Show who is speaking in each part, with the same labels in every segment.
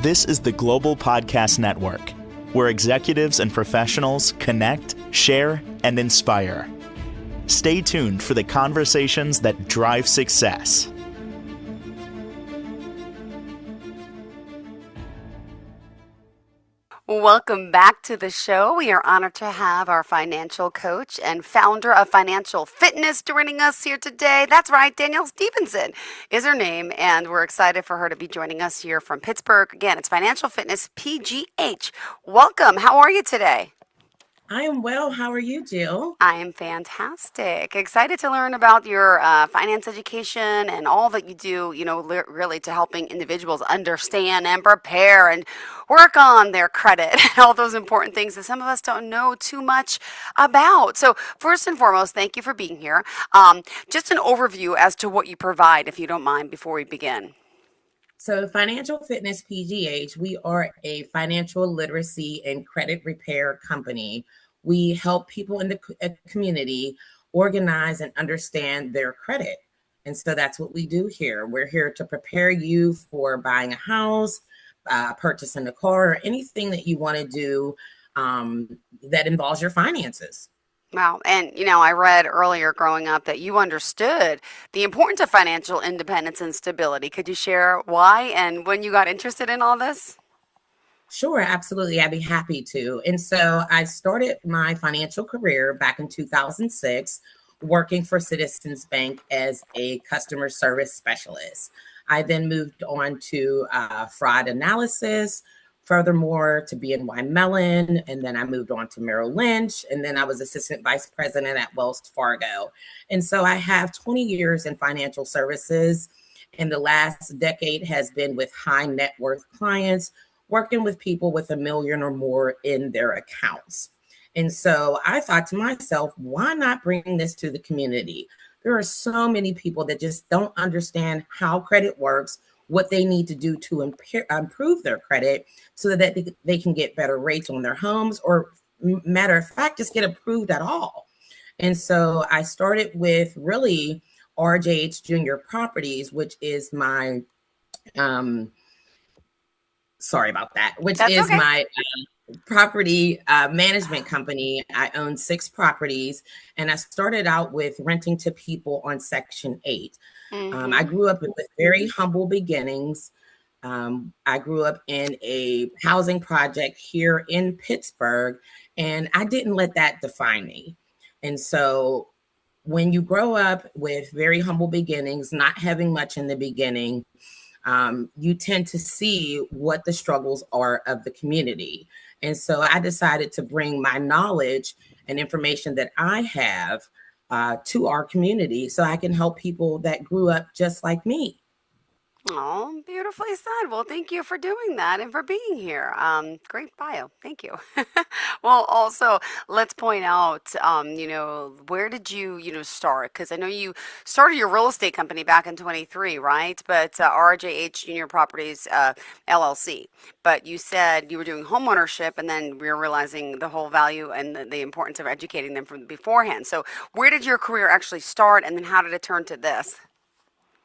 Speaker 1: This is the Global Podcast Network, where executives and professionals connect, share, and inspire. Stay tuned for the conversations that drive success.
Speaker 2: Welcome back to the show. We are honored to have our financial coach and founder of Financial Fitness joining us here today. That's right, Danielle Stevenson is her name, and we're excited for her to be joining us here from Pittsburgh. Again, it's Financial Fitness PGH. Welcome. How are you today?
Speaker 3: I am well. How are you, Jill?
Speaker 2: I am fantastic. Excited to learn about your finance education and all that you do, really to helping individuals understand and prepare and work on their credit and all those important things that some of us don't know too much about. So first and foremost, thank you for being here. Just an overview as to what you provide, if you don't mind, before we begin.
Speaker 3: So Financial Fitness PGH, we are a financial literacy and credit repair company. We help people in the community organize and understand their credit. And so that's what we do here. We're here to prepare you for buying a house, purchasing a car, or anything that you want to do that involves your finances.
Speaker 2: Wow. And, I read earlier growing up that you understood the importance of financial independence and stability. Could you share why and when you got interested in all this?
Speaker 3: Sure, absolutely. I'd be happy to. And so I started my financial career back in 2006, working for Citizens Bank as a customer service specialist. I then moved on to fraud analysis, furthermore to BNY Mellon, and then I moved on to Merrill Lynch, and then I was assistant vice president at Wells Fargo. And so I have 20 years in financial services, and the last decade has been with high net worth clients, working with people with $1 million or more in their accounts. And so I thought to myself, why not bring this to the community? There are so many people that just don't understand how credit works, what they need to do to improve their credit so that they can get better rates on their homes, or matter of fact, just get approved at all. And so I started with really RJH Junior Properties, which is my, sorry about that, which
Speaker 2: That's
Speaker 3: is
Speaker 2: okay.
Speaker 3: my property management company. I own 6 properties, and I started out with renting to people on Section 8. I grew up with very humble beginnings. I grew up in a housing project here in Pittsburgh, and I didn't let that define me. And so when you grow up with very humble beginnings, not having much in the beginning, you tend to see what the struggles are of the community. And so I decided to bring my knowledge and information that I have to our community so I can help people that grew up just like me.
Speaker 2: Oh, beautifully said. Well, thank you for doing that and for being here. Great bio. Thank you. Well, also, let's point out, where did you, start? Because I know you started your real estate company back in 23, right? But RJH Junior Properties LLC. But you said you were doing home ownership, and then we were realizing the whole value and the importance of educating them from beforehand. So where did your career actually start, and then how did it turn to this?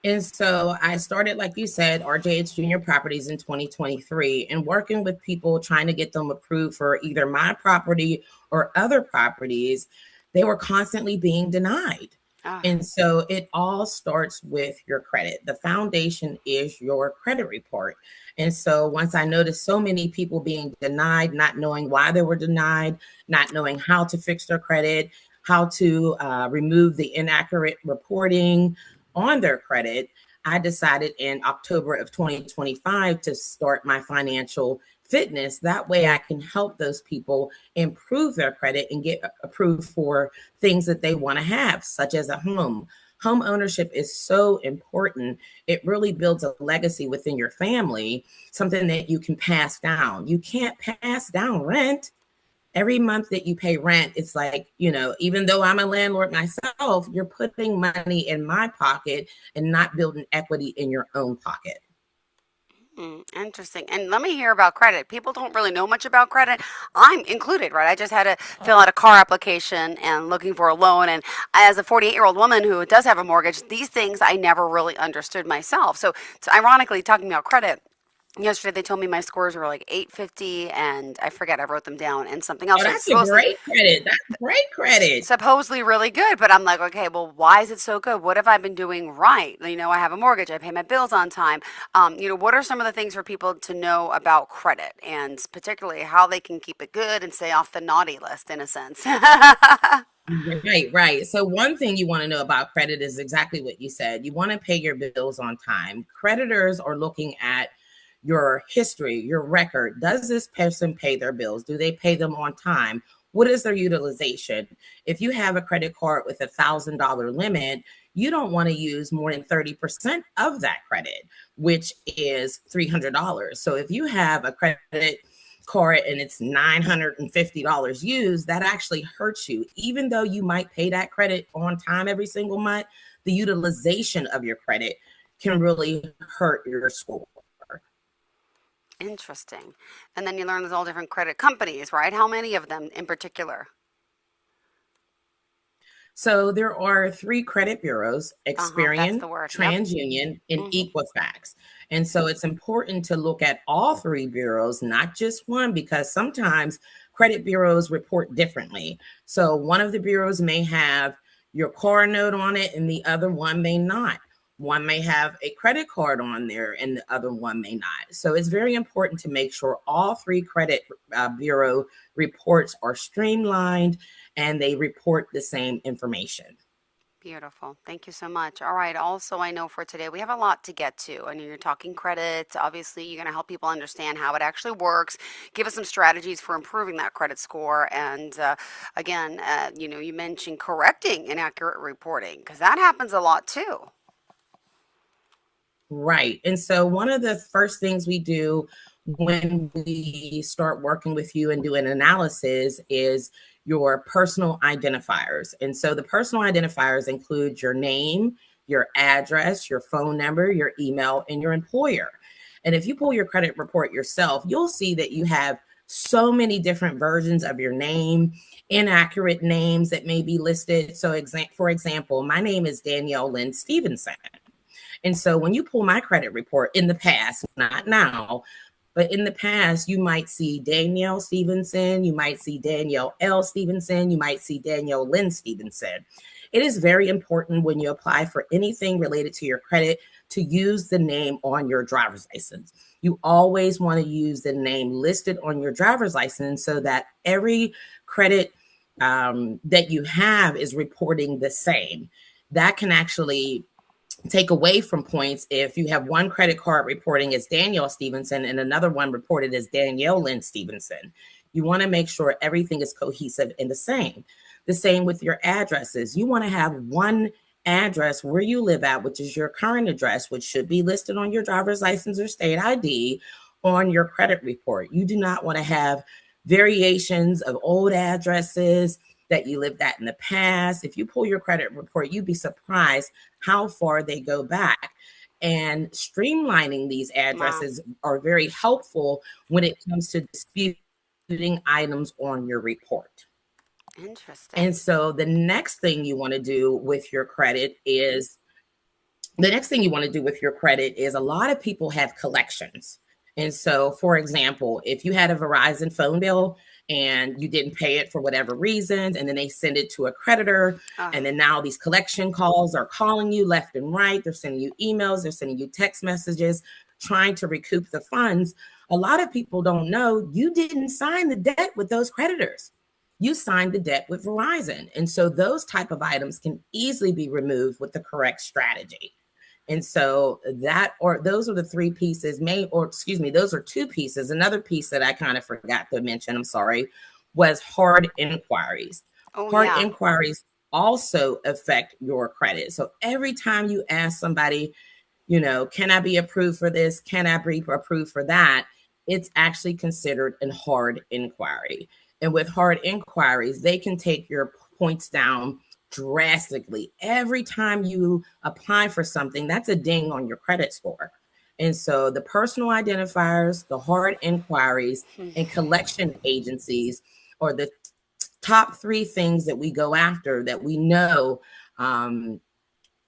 Speaker 3: And so I started, like you said, RJH Junior Properties in 2023, and working with people trying to get them approved for either my property or other properties. They were constantly being denied. And so it all starts with your credit. The foundation is your credit report. And so once I noticed so many people being denied, not knowing why they were denied, not knowing how to fix their credit, how to remove the inaccurate reporting on their credit, I decided in October of 2025 to start my financial fitness. That way I can help those people improve their credit and get approved for things that they want to have, such as a home. Home ownership is so important. It really builds a legacy within your family, something that you can pass down. You can't pass down rent. Every month that you pay rent, it's like, even though I'm a landlord myself, you're putting money in my pocket and not building equity in your own pocket.
Speaker 2: Interesting. And let me hear about credit. People don't really know much about credit. I'm included, right? I just had to fill out a car application and looking for a loan. And as a 48-year-old woman who does have a mortgage, these things I never really understood myself. So ironically, talking about credit, Yesterday they told me my scores were like 850, and I forget, I wrote them down, and something else.
Speaker 3: Oh,
Speaker 2: So it's
Speaker 3: that's a great credit. That's great credit.
Speaker 2: supposedly really good, but I'm like, okay, well, why is it so good? What have I been doing right? I have a mortgage, I pay my bills on time. What are some of the things for people to know about credit, and particularly how they can keep it good and stay off the naughty list in a sense?
Speaker 3: Right, right. So one thing you want to know about credit is exactly what you said. You want to pay your bills on time. Creditors are looking at your history, your record. Does this person pay their bills? Do they pay them on time? What is their utilization? If you have a credit card with $1,000 limit, you don't want to use more than 30% of that credit, which is $300. So if you have a credit card and it's $950 used, that actually hurts you. Even though you might pay that credit on time every single month, the utilization of your credit can really hurt your score.
Speaker 2: Interesting. And then you learn there's all different credit companies, right? How many of them in particular?
Speaker 3: So there are three credit bureaus:
Speaker 2: Uh-huh, that's the
Speaker 3: Experian,
Speaker 2: word. Yep.
Speaker 3: TransUnion, and
Speaker 2: Mm-hmm.
Speaker 3: Equifax. And so it's important to look at all three bureaus, not just one, because sometimes credit bureaus report differently. So one of the bureaus may have your car note on it and the other one may not. One may have a credit card on there and the other one may not. So it's very important to make sure all three credit bureau reports are streamlined and they report the same information.
Speaker 2: Beautiful. Thank you so much. All right. Also, I know for today we have a lot to get to. I know you're talking credit. Obviously, you're going to help people understand how it actually works, give us some strategies for improving that credit score. And again, you mentioned correcting inaccurate reporting because that happens a lot too.
Speaker 3: Right. And so one of the first things we do when we start working with you and do an analysis is your personal identifiers. And so the personal identifiers include your name, your address, your phone number, your email, and your employer. And if you pull your credit report yourself, you'll see that you have so many different versions of your name, inaccurate names that may be listed. So, for example, my name is Danielle Lynn Stevenson. And so when you pull my credit report in the past, not now, but in the past, you might see Danielle Stevenson, you might see Danielle L. Stevenson, you might see Danielle Lynn Stevenson. It is very important when you apply for anything related to your credit to use the name on your driver's license. You always want to use the name listed on your driver's license so that every credit that you have is reporting the same. That can actually take away from points if you have one credit card reporting as Danielle Stevenson and another one reported as Danielle Lynn Stevenson. You want to make sure everything is cohesive and the same. The same with your addresses. You want to have one address where you live at, which is your current address, which should be listed on your driver's license or state ID on your credit report. You do not want to have variations of old addresses that you lived at in the past. If you pull your credit report, you'd be surprised how far they go back. And streamlining these
Speaker 2: Wow.
Speaker 3: addresses are very helpful when it comes to disputing items on your report. And
Speaker 2: Interesting.
Speaker 3: so the next thing you want to do with your credit is a lot of people have collections. And so, for example, if you had a Verizon phone bill and you didn't pay it for whatever reasons, and then they send it to a creditor,
Speaker 2: Oh,
Speaker 3: and then now these collection calls are calling you left and right, they're sending you emails, they're sending you text messages, trying to recoup the funds. A lot of people don't know you didn't sign the debt with those creditors. You signed the debt with Verizon. And so those type of items can easily be removed with the correct strategy. And so those are the three pieces, those are two pieces. Another piece that I kind of forgot to mention, I'm sorry, was hard inquiries.
Speaker 2: oh
Speaker 3: Hard
Speaker 2: yeah.
Speaker 3: inquiries also affect your credit. So every time you ask somebody, can I be approved for this? Can I be approved for that? It's actually considered a hard inquiry. And with hard inquiries, they can take your points down drastically. Every time you apply for something, that's a ding on your credit score. And so the personal identifiers, the hard inquiries, and collection agencies are the top three things that we go after that we know um,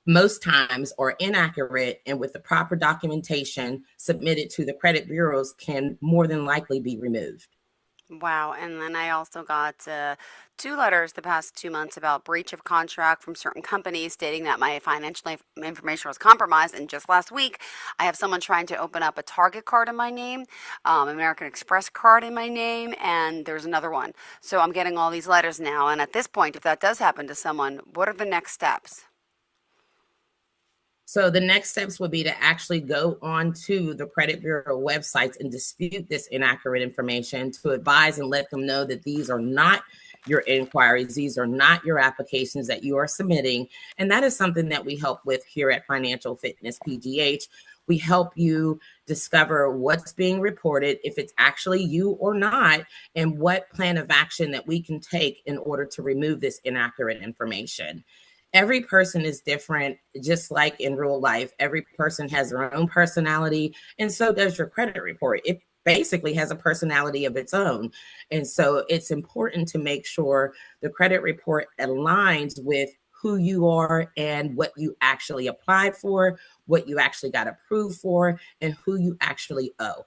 Speaker 3: most times are inaccurate, and with the proper documentation submitted to the credit bureaus can more than likely be removed.
Speaker 2: Wow. And then I also got two letters the past 2 months about breach of contract from certain companies stating that my financial information was compromised. And just last week, I have someone trying to open up a Target card in my name, American Express card in my name, and there's another one. So I'm getting all these letters now. And at this point, if that does happen to someone, what are the next steps?
Speaker 3: So the next steps would be to actually go on to the credit bureau websites and dispute this inaccurate information, to advise and let them know that these are not your inquiries, these are not your applications that you are submitting. And that is something that we help with here at Financial Fitness PGH. We help you discover what's being reported, if it's actually you or not, and what plan of action that we can take in order to remove this inaccurate information. Every person is different, just like in real life. Every person has their own personality, and so does your credit report. It basically has a personality of its own. And so it's important to make sure the credit report aligns with who you are and what you actually applied for, what you actually got approved for, and who you actually owe.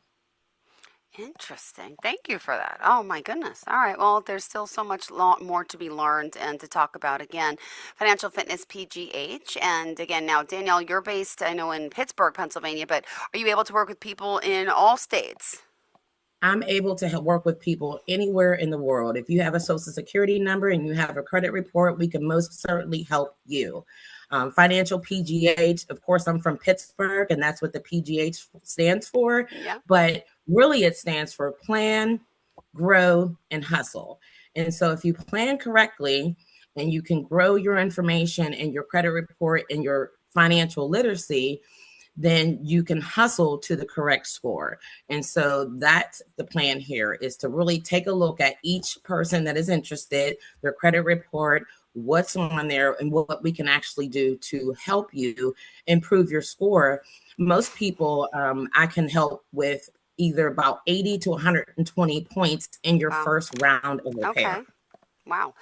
Speaker 2: Interesting. Thank you for that. Oh my goodness. All right. Well, there's still so much more to be learned and to talk about. Again, Financial Fitness PGH. And again, now, Danielle, you're based, I know, in Pittsburgh, Pennsylvania, but are you able to work with people in all states?
Speaker 3: I'm able to work with people anywhere in the world. If you have a social security number and you have a credit report, we can most certainly help you. Financial PGH, of course, I'm from Pittsburgh, and that's what the PGH stands for.
Speaker 2: Yeah.
Speaker 3: But really, it stands for Plan, Grow, and Hustle. And so if you plan correctly and you can grow your information and your credit report and your financial literacy, then you can hustle to the correct score. And so that's the plan here, is to really take a look at each person that is interested, their credit report, what's on there, and what we can actually do to help you improve your score. Most people I can help with either about 80 to 120 points in your
Speaker 2: Wow.
Speaker 3: first round of repair.
Speaker 2: Okay. Wow.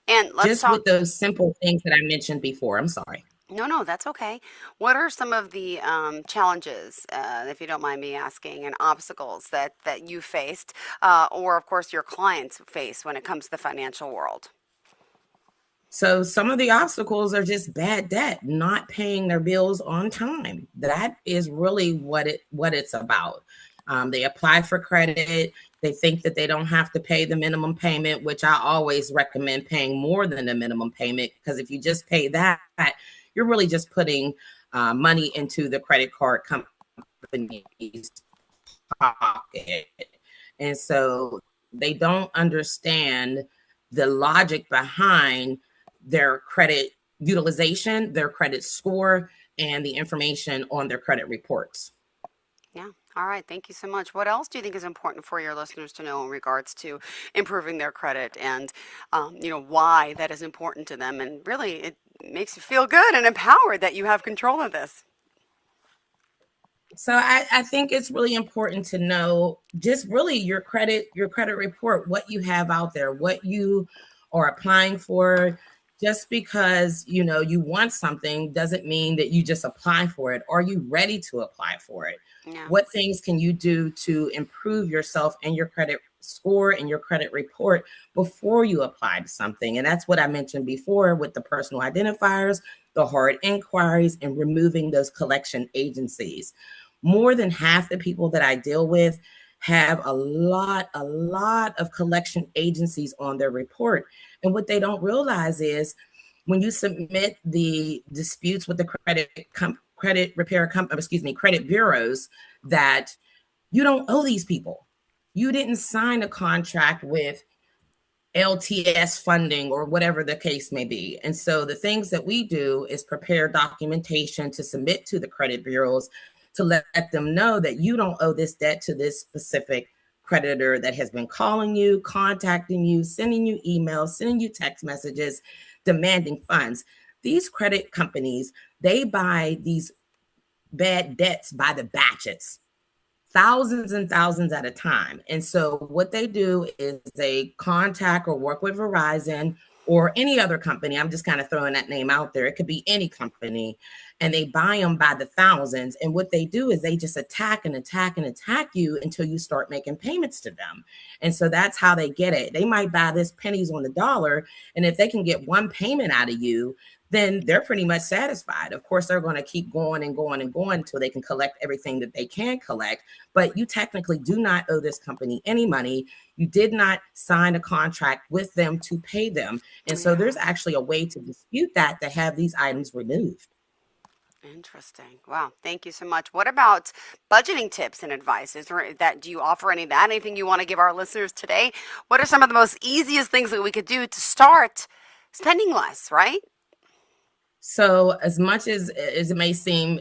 Speaker 2: And let's
Speaker 3: Just with
Speaker 2: talk.
Speaker 3: those simple things that I mentioned before. I'm sorry.
Speaker 2: No, no, that's okay. What are some of the challenges, if you don't mind me asking, and obstacles that you faced, or of course your clients face when it comes to the financial world?
Speaker 3: So some of the obstacles are just bad debt, not paying their bills on time. That is really what it's about. They apply for credit. They think that they don't have to pay the minimum payment, which I always recommend paying more than the minimum payment, because if you just pay that, you're really just putting money into the credit card company's pocket. And so they don't understand the logic behind their credit utilization, their credit score, and the information on their credit reports.
Speaker 2: Yeah. All right. Thank you so much. What else do you think is important for your listeners to know in regards to improving their credit and, why that is important to them? And really, it makes you feel good and empowered that you have control of this.
Speaker 3: So I think it's really important to know just really your credit report, what you have out there, what you are applying for. Just because you want something doesn't mean that you just apply for it. Are you ready to apply for it?
Speaker 2: Yeah.
Speaker 3: What things can you do to improve yourself and your credit score and your credit report before you apply to something? And that's what I mentioned before with the personal identifiers, the hard inquiries, and removing those collection agencies. More than half the people that I deal with have a lot of collection agencies on their report. And what they don't realize is when you submit the disputes with the credit bureaus, that you don't owe these people. You didn't sign a contract with LTS funding or whatever the case may be. And so the things that we do is prepare documentation to submit to the credit bureaus to let them know that you don't owe this debt to this specific creditor that has been calling you, contacting you, sending you emails, sending you text messages, demanding funds. These credit companies, they buy these bad debts by the batches, thousands and thousands at a time. And so what they do is they contact or work with Verizon or any other company. I'm just kind of throwing that name out there. It could be any company, and they buy them by the thousands. And what they do is they just attack and attack and attack you until you start making payments to them. And so that's how they get it. They might buy this pennies on the dollar. And if they can get one payment out of you, then they're pretty much satisfied. Of course, they're going to keep going and going and going until they can collect everything that they can collect. But you technically do not owe this company any money. You did not sign a contract with them to pay them. And so there's actually a way to dispute that to have these items removed.
Speaker 2: Interesting. Wow. Thank you so much. What about budgeting tips and advice? Is there that, do you offer any of that? Anything you want to give our listeners today? What are some of the most easiest things that we could do to start spending less, right?
Speaker 3: So as much as it may seem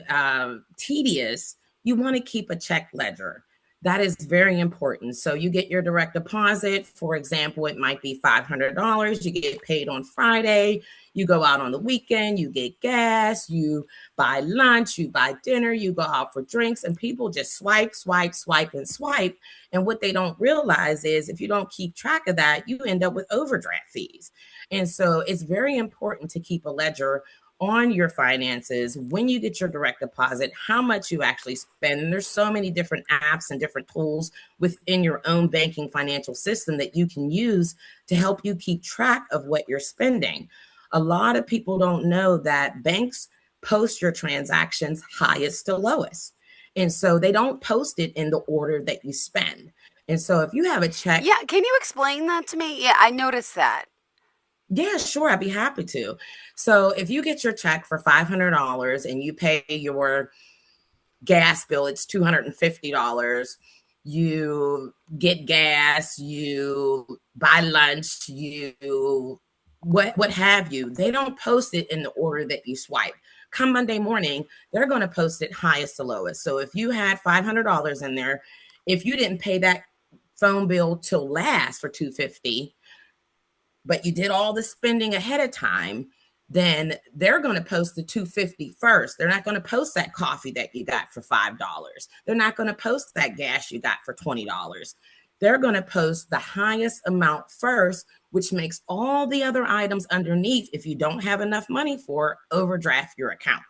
Speaker 3: tedious, you want to keep a check ledger. That is very important. So you get your direct deposit. For example, it might be $500. You get paid on Friday. You go out on the weekend, you get gas, you buy lunch, you buy dinner, you go out for drinks, and people just swipe, swipe, swipe, and swipe. And what they don't realize is if you don't keep track of that, you end up with overdraft fees. And so it's very important to keep a ledger on your finances when you get your direct deposit, how much you actually spend. And there's so many different apps and different tools within your own banking financial system that you can use to help you keep track of what you're spending. A lot of people don't know that banks post your transactions highest to lowest. And so they don't post it in the order that you spend. And so if you have a check.
Speaker 2: Yeah. Can you explain that to me? Yeah, I noticed that.
Speaker 3: Yeah, sure. I'd be happy to. So if you get your check for $500 and you pay your gas bill, it's $250. You get gas, you buy lunch, you what have you. They don't post it in the order that you swipe. Come Monday morning, they're going to post it highest to lowest. So if you had $500 in there, if you didn't pay that phone bill till last for $250, but you did all the spending ahead of time, then they're going to post the $250 first. They're not going to post that coffee that you got for $5. They're not going to post that gas you got for $20. They're going to post the highest amount first, which makes all the other items underneath, if you don't have enough money for, overdraft your account.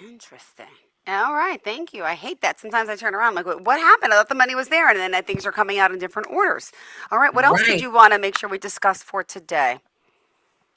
Speaker 2: Interesting. All right. Thank you. I hate that. Sometimes I turn around like, what happened? I thought the money was there. And then things are coming out in different orders. All right. What else did you want to make sure we discuss for today?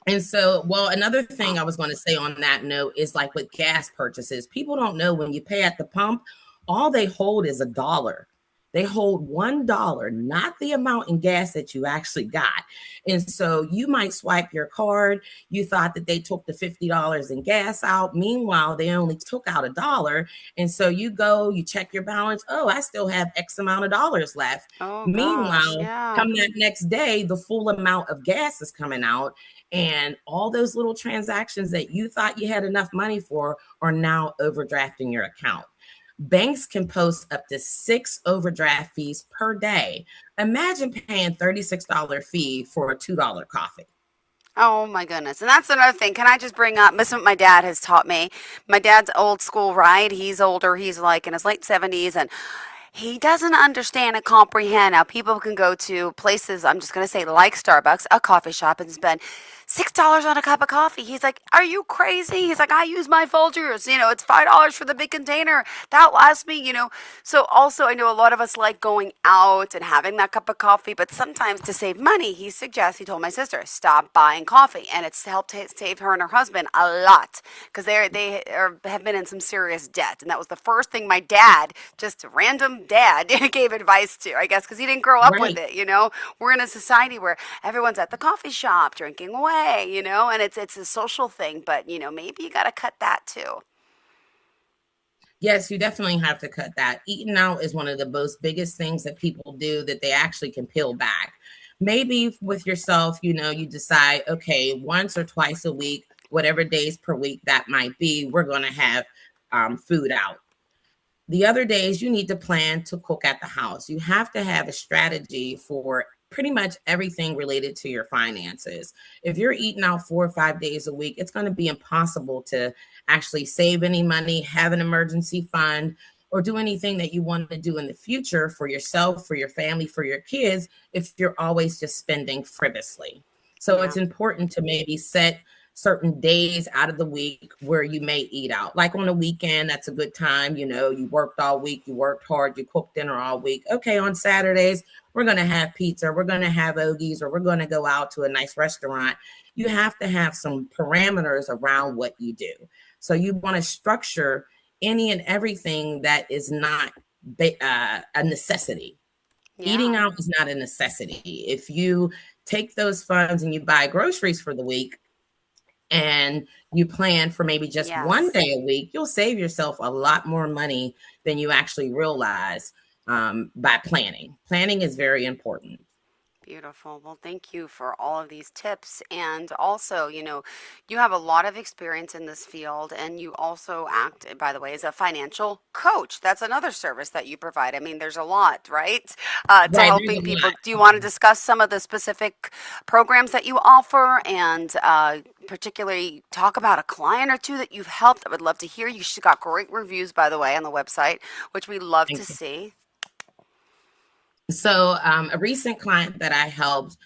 Speaker 3: And so, well, another thing I was going to say on that note is like with gas purchases, people don't know when you pay at the pump, all they hold is $1. They hold $1, not the amount in gas that you actually got. And so you might swipe your card. You thought that they took the $50 in gas out. Meanwhile, they only took out $1. And so you go, you check your balance. Oh, I still have X amount of dollars left.
Speaker 2: Oh,
Speaker 3: Meanwhile,
Speaker 2: gosh,
Speaker 3: come that next day, the full amount of gas is coming out. And all those little transactions that you thought you had enough money for are now overdrafting your account. Banks can post up to 6 overdraft fees per day. Imagine paying $36 fee for a $2 coffee.
Speaker 2: Oh my goodness. And that's another thing. Can I just bring up, this is what my dad has taught me. My dad's old school, right? He's older. He's like in his late 70s, and he doesn't understand and comprehend how people can go to places, I'm just going to say like Starbucks, a coffee shop, and spend $6 on a cup of coffee. He's like, are you crazy? He's like, I use my Folgers. It's $5 for the big container. That lasts me. So also I know a lot of us like going out and having that cup of coffee, but sometimes to save money, he told my sister, stop buying coffee. And it's helped save her and her husband a lot because they have been in some serious debt. And that was the first thing my dad, just a random dad, gave advice to, I guess, because he didn't grow up with it. We're in a society where everyone's at the coffee shop drinking away. And it's a social thing, but maybe you got to cut that too.
Speaker 3: Yes, you definitely have to cut that. Eating out is one of the most biggest things that people do that they actually can peel back. Maybe with yourself, you decide, okay, once or twice a week, whatever days per week that might be, we're going to have food out. The other days you need to plan to cook at the house. You have to have a strategy for pretty much everything related to your finances. If you're eating out 4 or 5 days a week, it's going to be impossible to actually save any money, have an emergency fund, or do anything that you want to do in the future for yourself, for your family, for your kids, if you're always just spending frivolously. So
Speaker 2: Yeah.
Speaker 3: it's important to maybe set certain days out of the week where you may eat out. Like on a weekend, that's a good time. You know, you worked all week, you worked hard, you cooked dinner all week. Okay, on Saturdays, we're going to have pizza, we're going to have Ogies, or we're going to go out to a nice restaurant. You have to have some parameters around what you do. So you want to structure any and everything that is not a necessity. Eating
Speaker 2: Yeah.
Speaker 3: out is not a necessity. If you take those funds and you buy groceries for the week and you plan for maybe just one
Speaker 2: Yes.
Speaker 3: day a week, you'll save yourself a lot more money than you actually realize by planning. Planning is very important.
Speaker 2: Beautiful. Well, thank you for all of these tips. And also, you have a lot of experience in this field, and you also act, by the way, as a financial coach. That's another service that you provide. I mean, there's a lot, right? To
Speaker 3: Right, there's
Speaker 2: helping
Speaker 3: a lot.
Speaker 2: people. Do you want to discuss some of the specific programs that you offer and particularly talk about a client or two that you've helped? I would love to hear. You got great reviews, by the way, on the website, which we love to
Speaker 3: Thank you.
Speaker 2: see.
Speaker 3: So, a recent client that I helped,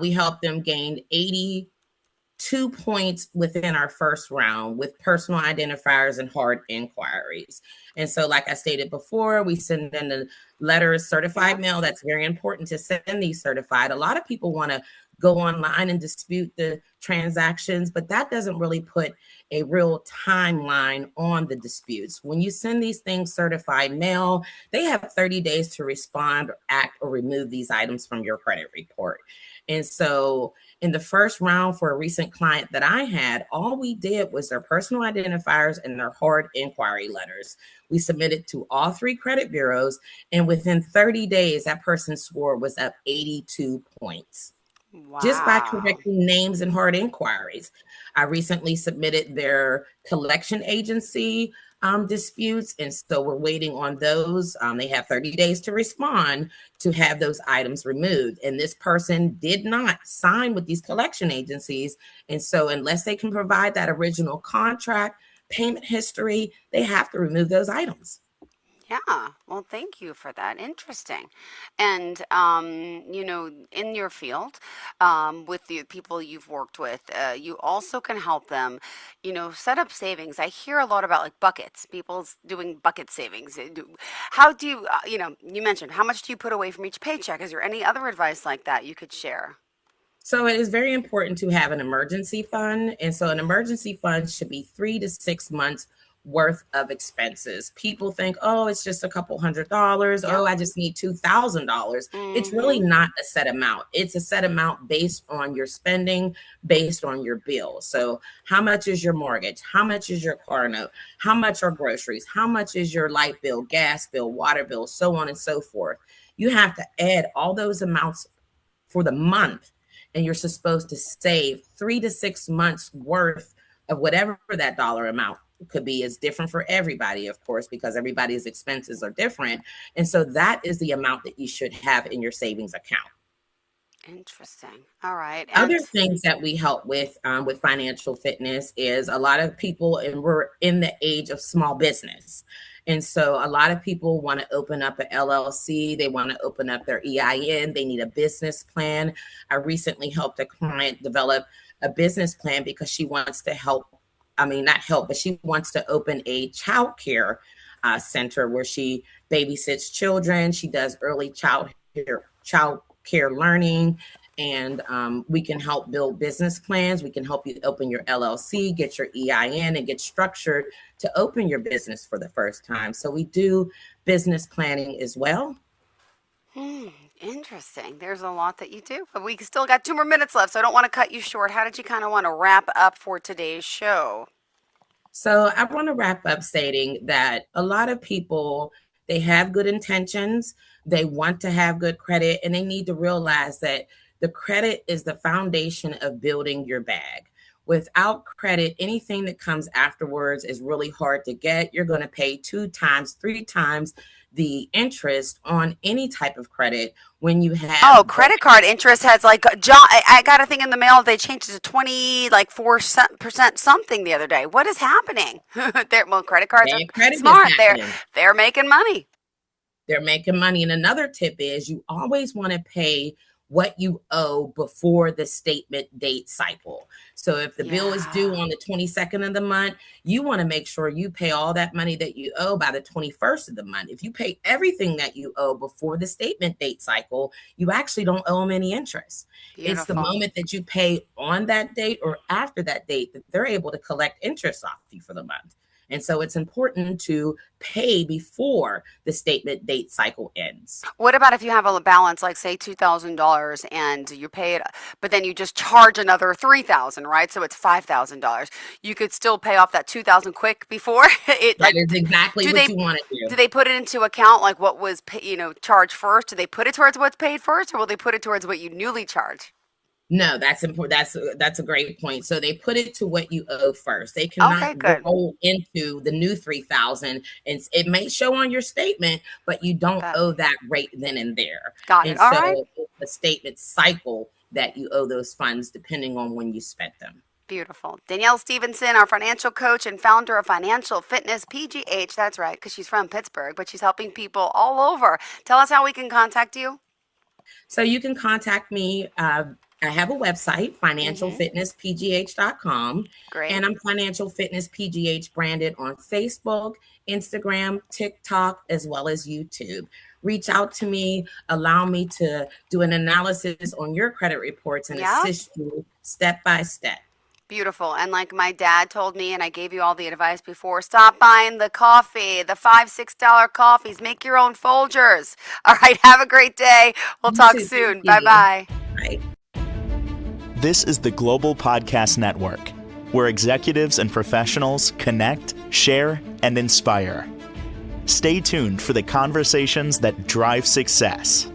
Speaker 3: we helped them gain 82 points within our first round with personal identifiers and hard inquiries. And so, like I stated before, we send in the letters, certified
Speaker 2: Yep.
Speaker 3: mail. That's very important to send these certified. A lot of people want to go online and dispute the transactions, but that doesn't really put a real timeline on the disputes. When you send these things certified mail, they have 30 days to respond, or act, or remove these items from your credit report. And so in the first round for a recent client that I had, all we did was their personal identifiers and their hard inquiry letters. We submitted to all 3 credit bureaus, and within 30 days, that person's score was up 82 points just by
Speaker 2: Wow.
Speaker 3: correcting names and hard inquiries. I recently submitted their collection agency disputes, and so we're waiting on those. They have 30 days to respond to have those items removed. And this person did not sign with these collection agencies. And so, unless they can provide that original contract, payment history, they have to remove those items.
Speaker 2: Yeah, well, thank you for that. Interesting. And, in your field, with the people you've worked with, you also can help them, set up savings. I hear a lot about like buckets, people's doing bucket savings. How do you, you mentioned how much do you put away from each paycheck? Is there any other advice like that you could share?
Speaker 3: So it is very important to have an emergency fund. And so an emergency fund should be 3 to 6 months worth of expenses. People think, oh, it's just a couple $100. Oh,
Speaker 2: Yep.
Speaker 3: I just need $2,000. It's really
Speaker 2: Mm-hmm.
Speaker 3: not a set amount. It's a set amount based on your spending, based on your bill. So how much is your mortgage? How much is your car note? How much are groceries? How much is your light bill, gas bill, water bill, so on and so forth. You have to add all those amounts for the month, and you're supposed to save 3 to 6 months worth of whatever that dollar amount could be. Is different for everybody, of course, because everybody's expenses are different. And so that is the amount that you should have in your savings account.
Speaker 2: Interesting. All right. And
Speaker 3: Other things that we help with financial fitness is a lot of people, and we're in the age of small business. And so a lot of people want to open up an LLC. They want to open up their EIN. They need a business plan. I recently helped a client develop a business plan because she wants to help. I mean, not help, but she wants to open a child care center where she babysits children. She does early child care learning, and we can help build business plans. We can help you open your LLC, get your EIN, and get structured to open your business for the first time. So we do business planning as well.
Speaker 2: hmm, interesting. There's a lot that you do, but we still got 2 more minutes left, so I don't want to cut you short. How did you kind of want to wrap up for today's show?
Speaker 3: So I want to wrap up stating that a lot of people, they have good intentions, they want to have good credit, and they need to realize that the credit is the foundation of building your bag. Without credit, anything that comes afterwards is really hard to get. You're going to pay 2 times, 3 times the interest on any type of credit when you
Speaker 2: Oh,
Speaker 3: have broken.
Speaker 2: credit card interest has like John. I got a thing in the mail. They changed it to 20, like 4% something the other day. What is happening? Well, credit cards are
Speaker 3: Bad credit is
Speaker 2: smart.
Speaker 3: happening.
Speaker 2: They're making money.
Speaker 3: They're making money. And another tip is you always want to pay what you owe before the statement date cycle. So if the bill is due
Speaker 2: Yeah.
Speaker 3: on the 22nd of the month, you want to make sure you pay all that money that you owe by the 21st of the month. If you pay everything that you owe before the statement date cycle, you actually don't owe them any interest. It's the
Speaker 2: Beautiful.
Speaker 3: moment that you pay on that date or after that date that they're able to collect interest off you for the month. And so it's important to pay before the statement date cycle ends.
Speaker 2: What about if you have a balance, like say $2,000 and you pay it, but then you just charge another 3,000, right? So it's $5,000. You could still pay off that 2,000 quick before it.
Speaker 3: That is exactly
Speaker 2: Do
Speaker 3: what
Speaker 2: they
Speaker 3: you want to do.
Speaker 2: do they put it into account like what was charged first? Do they put it towards what's paid first, or will they put it towards what you newly charge?
Speaker 3: No, that's important. That's a great point. So they put it to what you owe first. They cannot
Speaker 2: Okay, good.
Speaker 3: roll into the new 3,000, and it may show on your statement, but you don't
Speaker 2: Got
Speaker 3: owe that rate then and there.
Speaker 2: got it.
Speaker 3: And
Speaker 2: All right.
Speaker 3: so it's the statement cycle that you owe those funds depending on when you spent them.
Speaker 2: Beautiful. Danielle Stevenson, our financial coach and founder of Financial Fitness PGH. That's right, because she's from Pittsburgh, but she's helping people all over. Tell us how we can contact you.
Speaker 3: So you can contact me. I have a website,
Speaker 2: Mm-hmm.
Speaker 3: financialfitnesspgh.com,
Speaker 2: Great.
Speaker 3: and I'm Financial Fitness PGH branded on Facebook, Instagram, TikTok, as well as YouTube. Reach out to me, allow me to do an analysis on your credit reports and
Speaker 2: Yeah.
Speaker 3: assist you step by step.
Speaker 2: Beautiful. And like my dad told me, and I gave you all the advice before, stop buying the coffee, the $5, $6 coffees. Make your own Folgers. All right. Have a great day. We'll
Speaker 3: You
Speaker 2: talk
Speaker 3: too.
Speaker 2: soon.
Speaker 3: Thank
Speaker 2: Bye
Speaker 3: you.
Speaker 2: bye.
Speaker 3: Bye.
Speaker 1: This is the Global Podcast Network, where executives and professionals connect, share, and inspire. Stay tuned for the conversations that drive success.